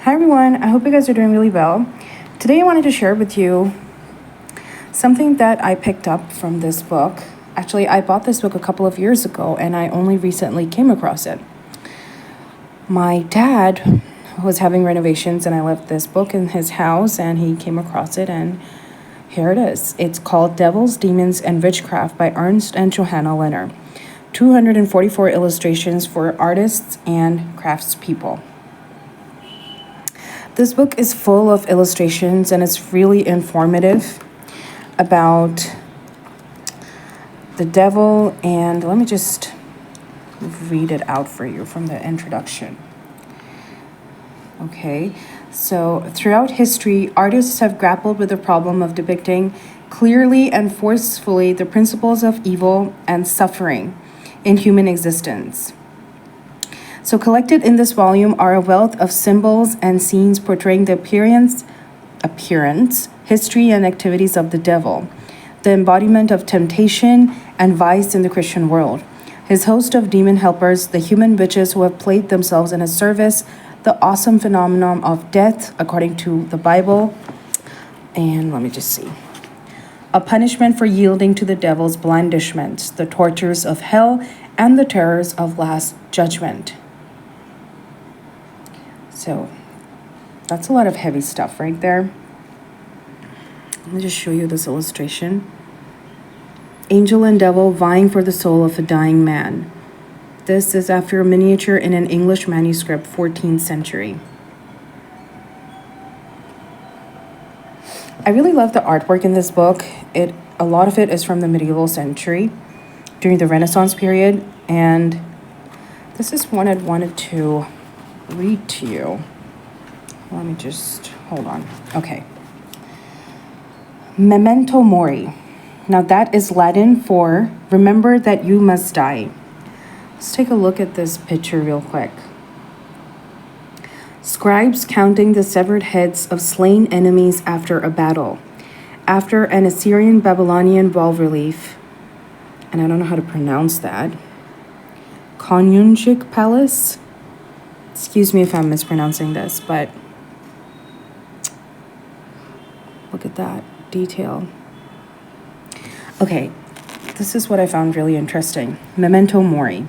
Hi everyone, I hope you guys are doing really well. Today I wanted to share with you something that I picked up from this book. Actually, I bought this book a couple of years ago and I only recently came across it. My dad was having renovations and I left this book in his house and he came across it and here it is. It's called Devils, Demons, and Witchcraft by Ernst and Johanna Lenner. 244 illustrations for artists and craftspeople. This book is full of illustrations and it's really informative about the devil. And let me just read it out for you from the introduction. Okay, so throughout history, artists have grappled with the problem of depicting clearly and forcefully the principles of evil and suffering in human existence. So collected in this volume are a wealth of symbols and scenes portraying the appearance, history, and activities of the devil, the embodiment of temptation and vice in the Christian world, his host of demon helpers, the human witches who have played themselves in his service, the awesome phenomenon of death, according to the Bible, and let me just see. A punishment for yielding to the devil's blandishments, the tortures of hell, and the terrors of last judgment. So that's a lot of heavy stuff right there. Let me just show you this illustration. Angel and devil vying for the soul of a dying man. This is after a miniature in an English manuscript, 14th century. I really love the artwork in this book. A lot of it is from the medieval century, during the Renaissance period, and this is one I wanted to read to you. Let me just hold on. Okay. Memento mori. Now that is Latin for remember that you must die. Let's take a look at this picture real quick. Scribes counting the severed heads of slain enemies after a battle. After an Assyrian Babylonian bas-relief, and I don't know how to pronounce that, Konungic Palace. Excuse me if I'm mispronouncing this, but look at that detail. Okay, this is what I found really interesting. Memento mori.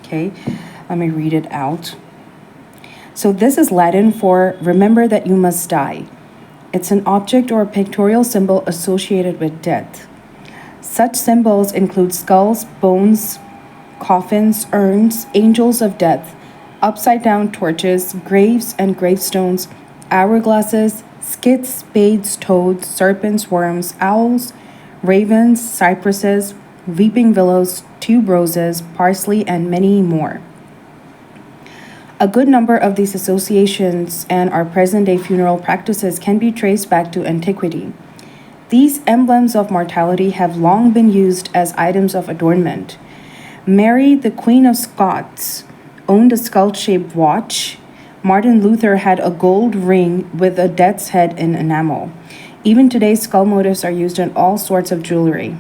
Okay, let me read it out. So this is Latin for remember that you must die. It's an object or a pictorial symbol associated with death. Such symbols include skulls, bones, coffins, urns, angels of death, upside-down torches, graves and gravestones, hourglasses, skits, spades, toads, serpents, worms, owls, ravens, cypresses, weeping willows, tuberoses, parsley, and many more. A good number of these associations and our present-day funeral practices can be traced back to antiquity. These emblems of mortality have long been used as items of adornment. Mary, the Queen of Scots, owned a skull-shaped watch. Martin Luther had a gold ring with a death's head in enamel. Even today, skull motifs are used in all sorts of jewelry.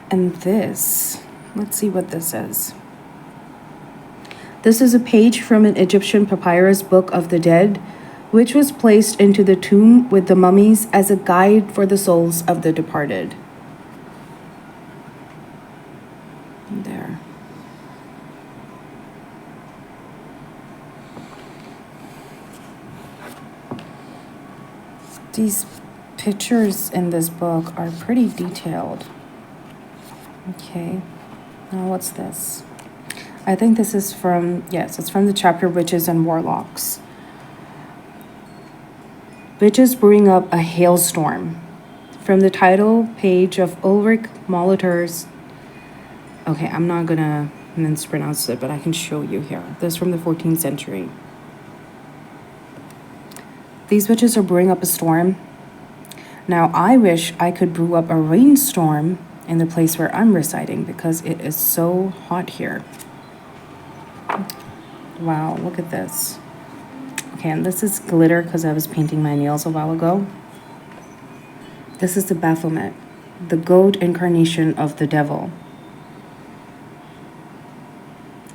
And this, let's see what this is. This is a page from an Egyptian papyrus book of the dead, which was placed into the tomb with the mummies as a guide for the souls of the departed. There. These pictures in this book are pretty detailed. Okay, now what's this? I think this is from, yes, it's from the chapter Witches and Warlocks. Witches brewing up a hailstorm. From the title page of Ulrich Molitor's, okay, I'm not gonna mispronounce it, but I can show you here. This is from the 14th century. These witches are brewing up a storm. Now, I wish I could brew up a rainstorm in the place where I'm residing because it is so hot here. Wow, look at this. Okay, and this is glitter because I was painting my nails a while ago. This is the Baphomet, the goat incarnation of the devil.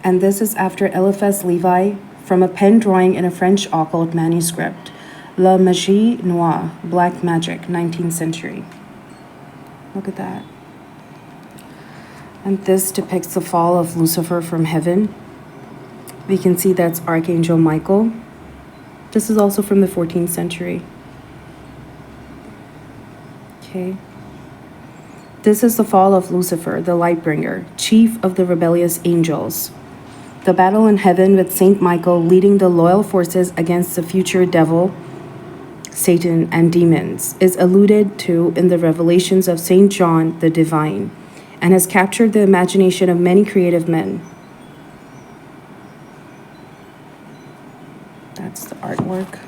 And this is after Eliphas Levi from a pen drawing in a French occult manuscript. La Magie Noire, Black Magic, 19th century. Look at that. And this depicts the fall of Lucifer from heaven. We can see that's Archangel Michael. This is also from the 14th century. Okay. This is the fall of Lucifer, the Lightbringer, chief of the rebellious angels. The battle in heaven with Saint Michael leading the loyal forces against the future devil, Satan, and demons is alluded to in the revelations of Saint John the Divine and has captured the imagination of many creative men. That's the artwork.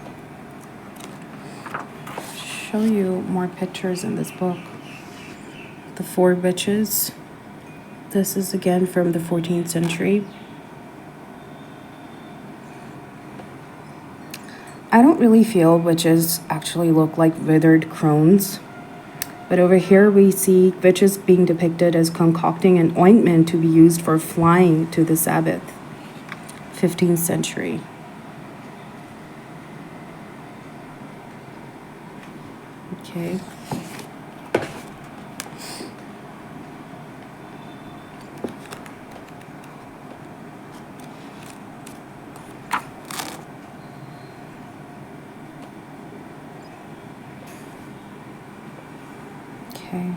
Show you more pictures in this book. The Four Witches. This is again from the 14th century. I don't really feel witches actually look like withered crones. But over here we see witches being depicted as concocting an ointment to be used for flying to the Sabbath. 15th century. Okay. Okay.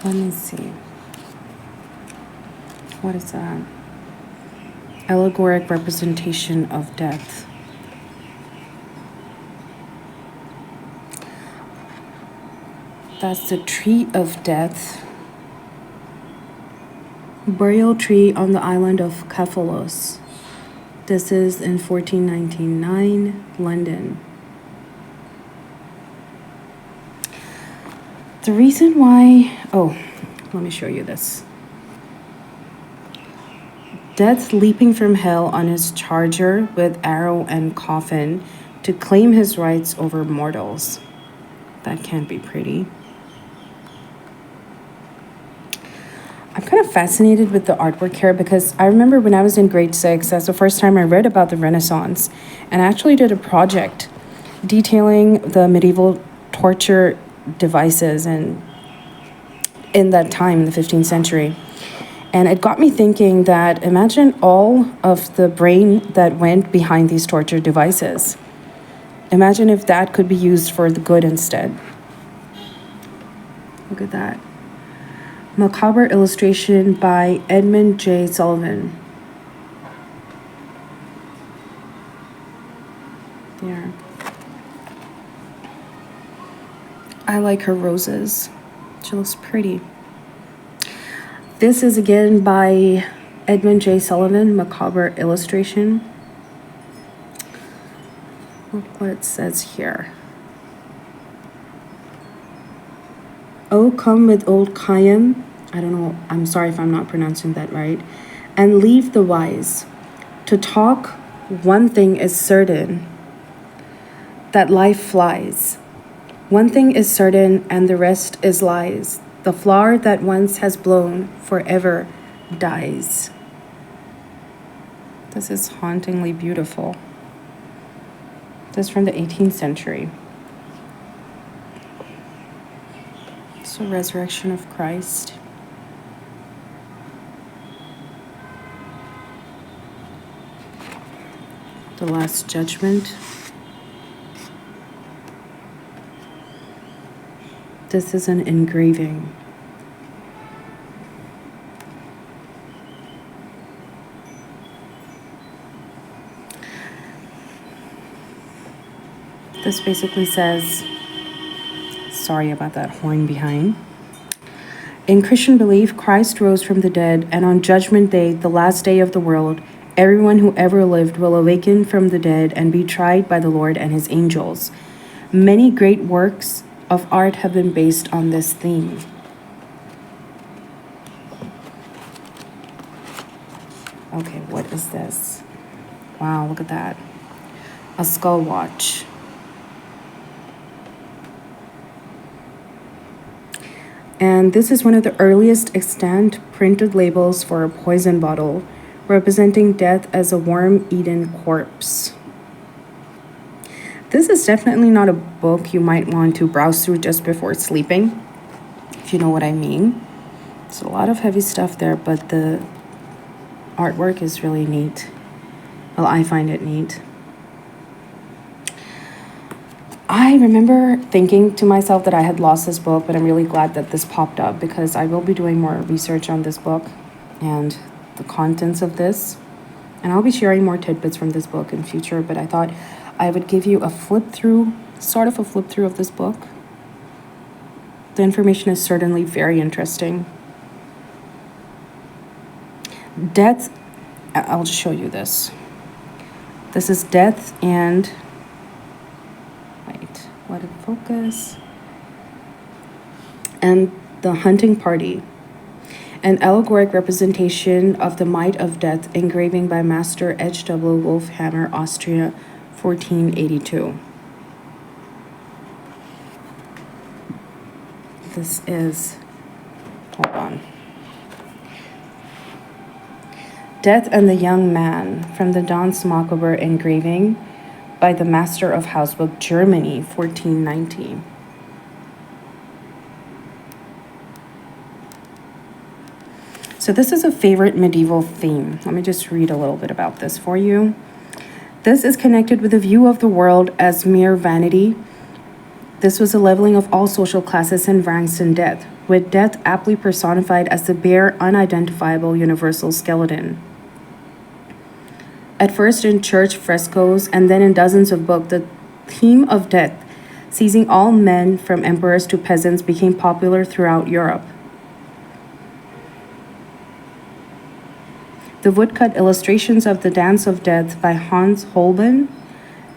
Let me see. What is that? Allegoric representation of death. That's the tree of death. Burial tree on the island of Cephalos. This is in 1499, London. The reason why, let me show you this. Death leaping from hell on his charger with arrow and coffin to claim his rights over mortals. That can't be pretty. I'm kind of fascinated with the artwork here because I remember when I was in grade 6, that's the first time I read about the Renaissance, and I actually did a project detailing the medieval torture devices and in that time in the 15th century. And it got me thinking that imagine all of the brain that went behind these torture devices. Imagine if that could be used for the good instead. Look at that. Macabre illustration by Edmund J. Sullivan. There. I like her roses. She looks pretty. This is again by Edmund J. Sullivan, Macabre illustration. Look what it says here. Oh, come with old Chaim. I don't know. I'm sorry if I'm not pronouncing that right. And leave the wise. To talk, one thing is certain, that life flies. One thing is certain, and the rest is lies. The flower that once has blown forever dies. This is hauntingly beautiful. This is from the 18th century. It's the resurrection of Christ. The Last Judgment. This is an engraving. This basically says, sorry about that horn behind. In Christian belief, Christ rose from the dead, and on Judgment Day, the last day of the world, everyone who ever lived will awaken from the dead and be tried by the Lord and his angels. Many great works of art have been based on this theme. Okay, what is this? Wow, look at that. A skull watch. And this is one of the earliest extant printed labels for a poison bottle, representing death as a worm-eaten corpse. This is definitely not a book you might want to browse through just before sleeping, if you know what I mean. It's a lot of heavy stuff there, but the artwork is really neat. Well, I find it neat. I remember thinking to myself that I had lost this book, but I'm really glad that this popped up because I will be doing more research on this book and the contents of this. And I'll be sharing more tidbits from this book in future, but I thought I would give you a flip through of this book. The information is certainly very interesting. Death, I'll just show you this. This is Death and, wait, let it focus. And the Hunting Party, an allegoric representation of the might of death, engraving by Master H.W. Wolfhammer, Austria, 1482. This is, hold on. Death and the Young Man, from the Danse Macabre engraving by the Master of Housebook, Germany, 1490. So this is a favorite medieval theme. Let me just read a little bit about this for you. This is connected with a view of the world as mere vanity. This was a leveling of all social classes and ranks in death, with death aptly personified as the bare, unidentifiable universal skeleton. At first in church frescoes and then in dozens of books, the theme of death, seizing all men from emperors to peasants, became popular throughout Europe. The woodcut illustrations of the Dance of Death by Hans Holbein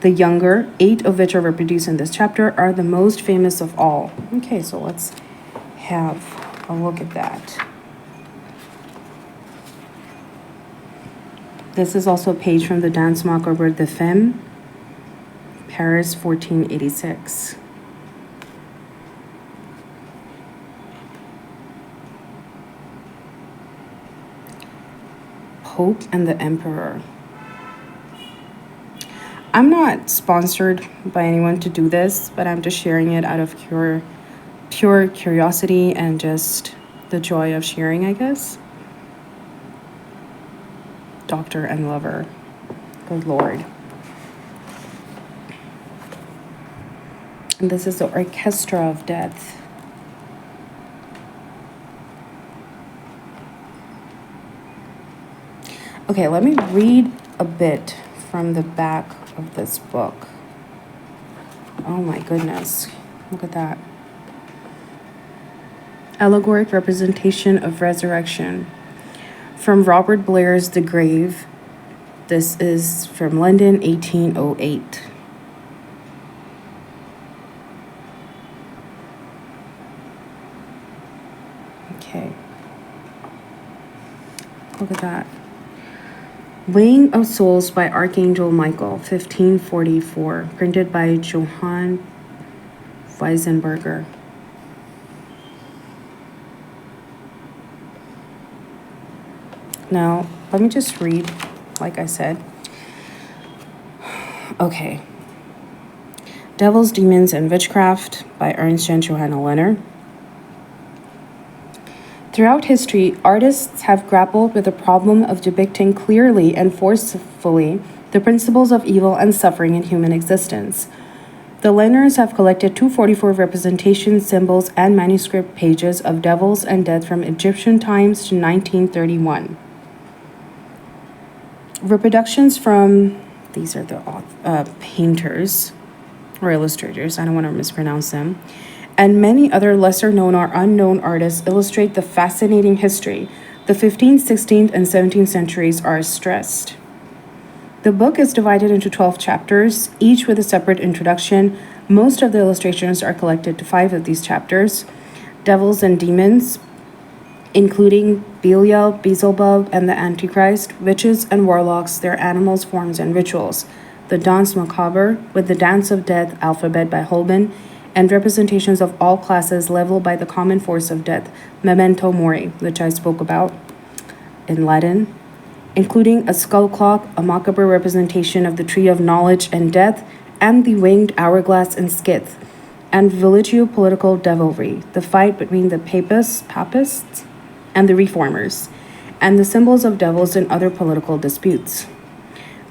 the Younger, 8 of which are reproduced in this chapter, are the most famous of all. Okay, so let's have a look at that. This is also a page from the Danse Macabre de Femme, Paris, 1486. Pope and the Emperor. I'm not sponsored by anyone to do this, but I'm just sharing it out of pure curiosity and just the joy of sharing, I guess. Doctor and Lover. Good Lord. And this is the Orchestra of Death. Okay, let me read a bit from the back of this book. Oh my goodness. Look at that. Allegoric representation of resurrection. From Robert Blair's The Grave. This is from London, 1808. Okay. Look at that. Weighing of Souls by Archangel Michael, 1544. Printed by Johann Weisenberger. Now, let me just read, like I said. Okay. Devils, Demons, and Witchcraft by Ernst and Johanna Lenner. Throughout history, artists have grappled with the problem of depicting clearly and forcefully the principles of evil and suffering in human existence. The Lenners have collected 244 representation symbols and manuscript pages of devils and death from Egyptian times to 1931. Reproductions from, these are the painters or illustrators, I don't want to mispronounce them, and many other lesser-known or unknown artists illustrate the fascinating history. The 15th, 16th, and 17th centuries are stressed. The book is divided into 12 chapters, each with a separate introduction. Most of the illustrations are collected to 5 of these chapters. Devils and Demons, including Belial, Beelzebub, and the Antichrist, witches and warlocks, their animals, forms, and rituals. The Danse Macabre, with the Dance of Death alphabet by Holbein, and representations of all classes leveled by the common force of death, memento mori, which I spoke about in Latin, including a skull clock, a macabre representation of the tree of knowledge and death, and the winged hourglass and skith, and religio-political devilry, the fight between the papists and the reformers, and the symbols of devils in other political disputes.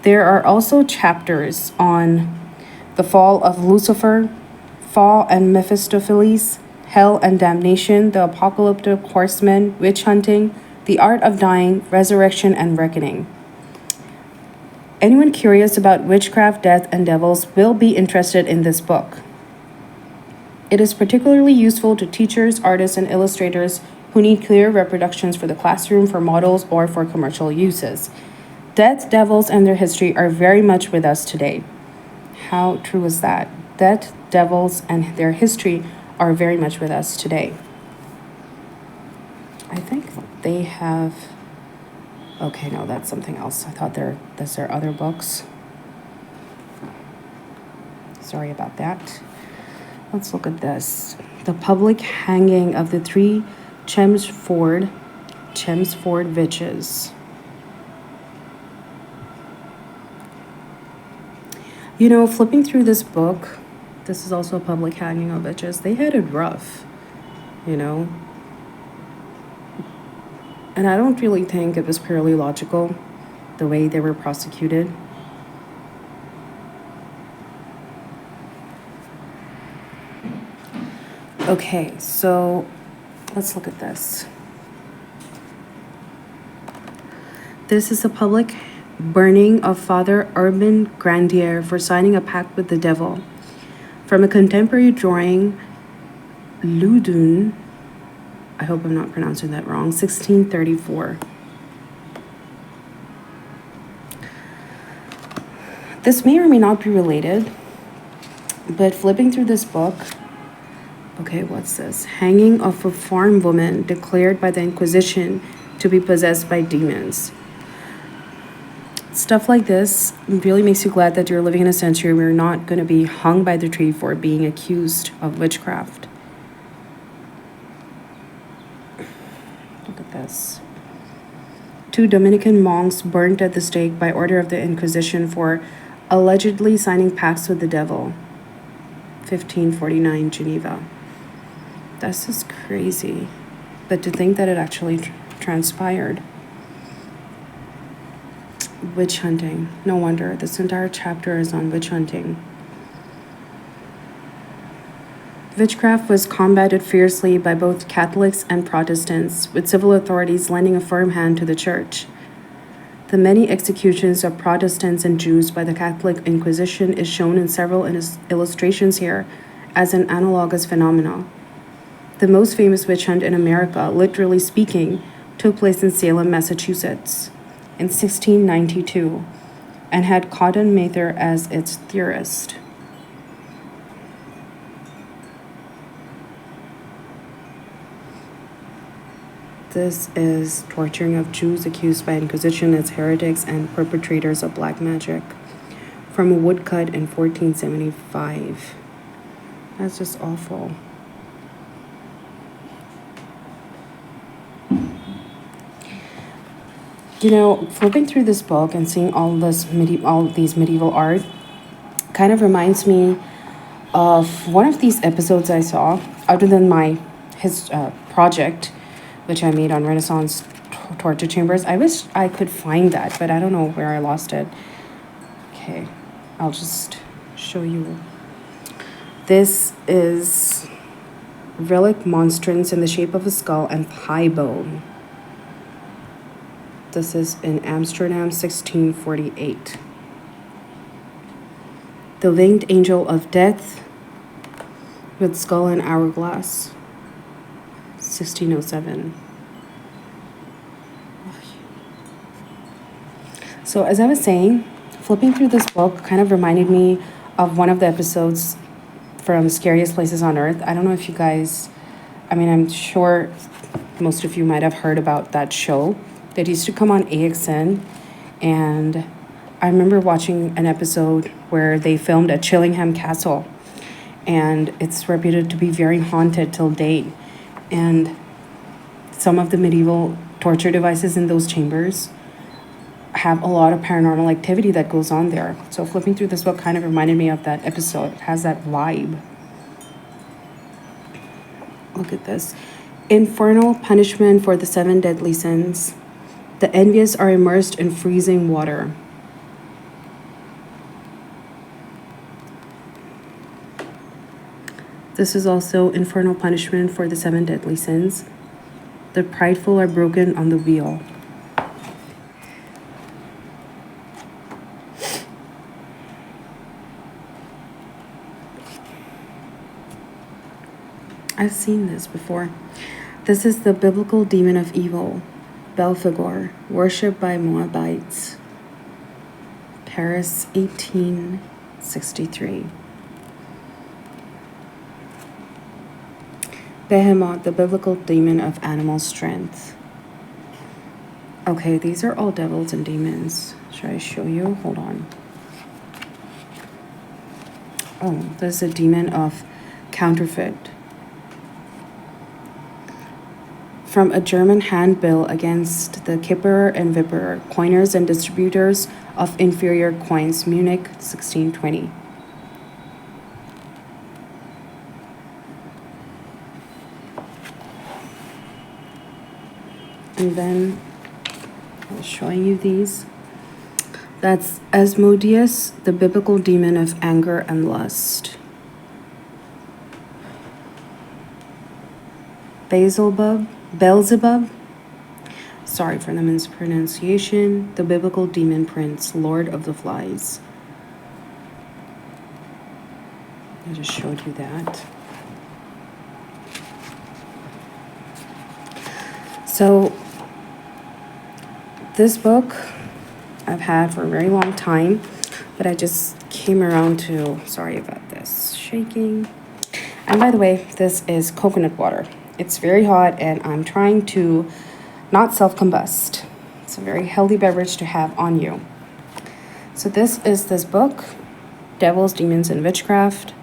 There are also chapters on the fall of Lucifer, fall and Mephistopheles, hell and damnation, the apocalyptic horsemen, witch hunting, the art of dying, resurrection, and reckoning. Anyone curious about witchcraft, death, and devils will be interested in this book. It is particularly useful to teachers, artists, and illustrators who need clear reproductions for the classroom, for models, or for commercial uses. Death, devils, and their history are very much with us today. How true is that? Death, devils, and their history are very much with us today. I think they have... Okay, no, that's something else. I thought that's their other books. Sorry about that. Let's look at this. The public hanging of the three Chelmsford witches. You know, flipping through this book, this is also a public hanging of witches. They had it rough, you know. And I don't really think it was purely logical, the way they were prosecuted. Okay, so let's look at this. This is a public burning of Father Urban Grandier for signing a pact with the devil. From a contemporary drawing, Ludun, I hope I'm not pronouncing that wrong, 1634. This may or may not be related, but flipping through this book, okay, what's this? Hanging of a farm woman declared by the Inquisition to be possessed by demons. Stuff like this really makes you glad that you're living in a century where you're not going to be hung by the tree for being accused of witchcraft. Look at this. 2 Dominican monks burnt at the stake by order of the Inquisition for allegedly signing pacts with the devil. 1549, Geneva. That's just crazy. But to think that it actually transpired. Witch hunting. No wonder. This entire chapter is on witch hunting. Witchcraft was combated fiercely by both Catholics and Protestants, with civil authorities lending a firm hand to the church. The many executions of Protestants and Jews by the Catholic Inquisition is shown in several illustrations here as an analogous phenomenon. The most famous witch hunt in America, literally speaking, took place in Salem, Massachusetts in 1692 and had Cotton Mather as its theorist. This is torturing of Jews accused by Inquisition as heretics and perpetrators of black magic from a woodcut in 1475. That's just awful. You know, flipping through this book and seeing all these medieval art kind of reminds me of one of these episodes I saw, other than my project, which I made on Renaissance torture chambers. I wish I could find that, but I don't know where I lost it. Okay, I'll just show you. This is relic monstrance in the shape of a skull and thigh bone. This is in Amsterdam, 1648. The winged angel of death with skull and hourglass, 1607. So as I was saying, flipping through this book kind of reminded me of one of the episodes from Scariest Places on Earth. I don't know if you guys, I'm sure most of you might have heard about that show that used to come on AXN, and I remember watching an episode where they filmed at Chillingham Castle, and it's reputed to be very haunted till date. And some of the medieval torture devices in those chambers have a lot of paranormal activity that goes on there. So flipping through this book kind of reminded me of that episode. It has that vibe. Look at this. Infernal punishment for the 7 deadly sins. The envious are immersed in freezing water. This is also infernal punishment for the 7 deadly sins. The prideful are broken on the wheel. I've seen this before. This is the biblical demon of evil, Belphegor, worshipped by Moabites. Paris, 1863. Behemoth, the biblical demon of animal strength. Okay, these are all devils and demons. Should I show you? Hold on. Oh, this is a demon of counterfeit. From a German handbill against the Kipperer and Vipperer, coiners and distributors of inferior coins, Munich, 1620. And then I was showing you these. That's Asmodeus, the biblical demon of anger and lust. Beelzebub, sorry for the mispronunciation, the biblical demon prince, Lord of the Flies. I just showed you that. So this book I've had for a very long time, but I just came around to, sorry about this, shaking. And by the way, this is coconut water. It's very hot and I'm trying to not self-combust. It's a very healthy beverage to have on you. So this is this book, Devils, Demons, and Witchcraft.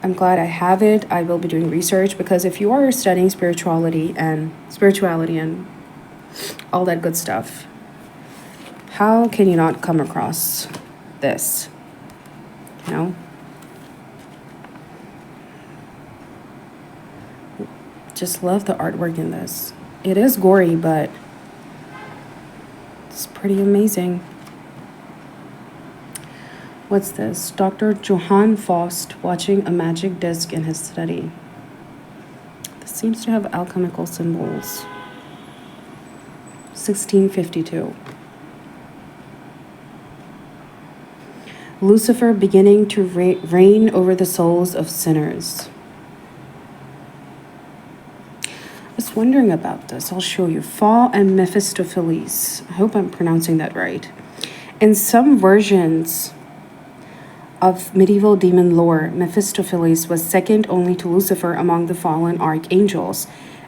I'm glad I have it. I will be doing research because if you are studying spirituality and all that good stuff, how can you not come across this? You know? Just love the artwork in this. It is gory, but it's pretty amazing. What's this? Dr. Johann Faust watching a magic disc in his study. This seems to have alchemical symbols. 1652. Lucifer beginning to reign over the souls of sinners. I was wondering about this. I'll show you. Fa and Mephistopheles. I hope I'm pronouncing that right. In some versions of medieval demon lore, Mephistopheles was second only to Lucifer among the fallen archangels.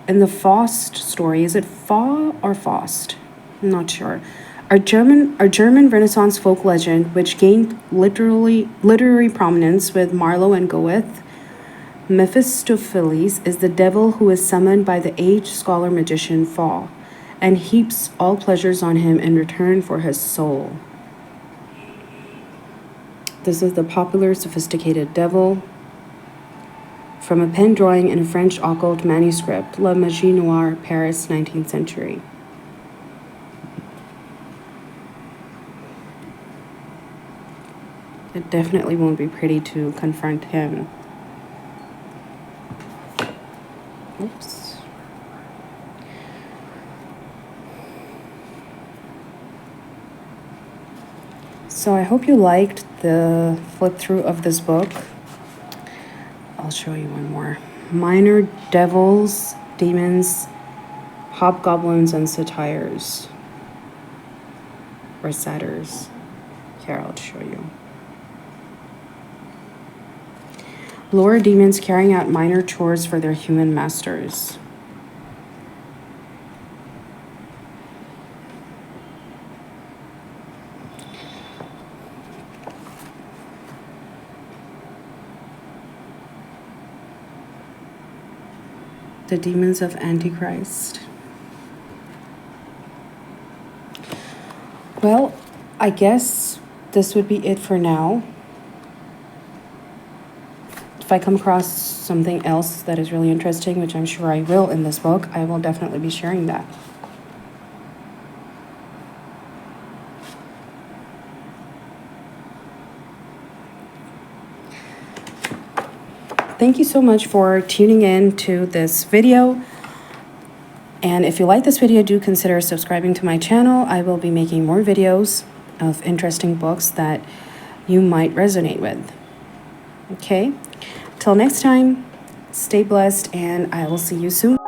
In the Faust story, is it Fa or Faust? I'm not sure. Our German Renaissance folk legend, which gained literary prominence with Marlowe and Goethe, Mephistopheles is the devil who is summoned by the aged scholar magician Fa, and heaps all pleasures on him in return for his soul. This is the popular sophisticated devil from a pen drawing in a French occult manuscript, La Magie Noire, Paris, 19th century. It definitely won't be pretty to confront him. Oops. So I hope you liked the flip through of this book. I'll show you one more. Minor devils, demons, hobgoblins, and satyrs. Or satyrs. Here, I'll show you. Lower demons carrying out minor chores for their human masters. The Demons of Antichrist. Well, I guess this would be it for now. If I come across something else that is really interesting, which I'm sure I will in this book, I will definitely be sharing that. Thank you so much for tuning in to this video. And if you like this video, do consider subscribing to my channel. I will be making more videos of interesting books that you might resonate with. Okay? Till next time, stay blessed, and I will see you soon.